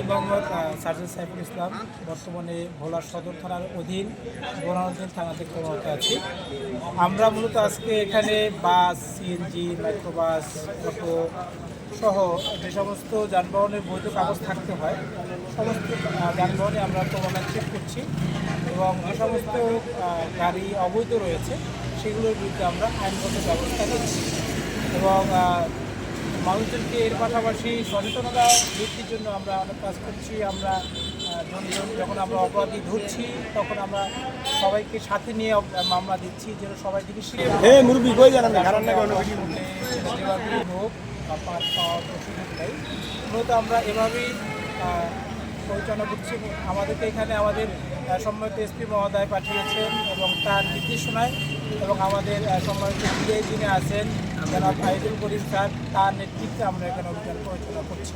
Mohammad sergeant Saiful Islam, বর্তমানে ভোলা সদর থানার অধীন বোরহানুদ্দিন থানাতে কর্মরত আছি। আমরা মূলত আজকে এখানে বাস, সিএনজি, মাইক্রোবাস, অটো সহ যে সমস্ত যানবাহনের বৈধ কাগজ থাকতে হয় সমস্ত যানবাহনে আমরা প্রমাণ চেক করছি এবং যে সমস্ত গাড়ি অবৈধ রয়েছে সেগুলোর বিরুদ্ধে আমরা আইনগত ব্যবস্থা নিচ্ছি এবং মানুষজনকে এর পাশাপাশি সচেতনতা বৃদ্ধির জন্য আমরা অনেক কাজ করছি। আমরা যখন আমরা অপরাধী ধরছি তখন আমরা সবাইকে সাথে নিয়ে মামলা দিচ্ছি যেন সবাই দিকে হোক বা পাঁচ পাওয়ার সুযোগ নেই। মূলত আমরা এভাবেই পরিচালনা করছি। আমাদেরকে এখানে আমাদের সম্মানিত এসপি মহোদয় পাঠিয়েছেন এবং তার নির্দেশনায় এবং আমাদের সম্মানিত ডিআই যিনি আছেন জনাব আইদুল করিম স্যার, তার নেতৃত্বে আমরা এখানে অভিযান পরিচালনা করছি।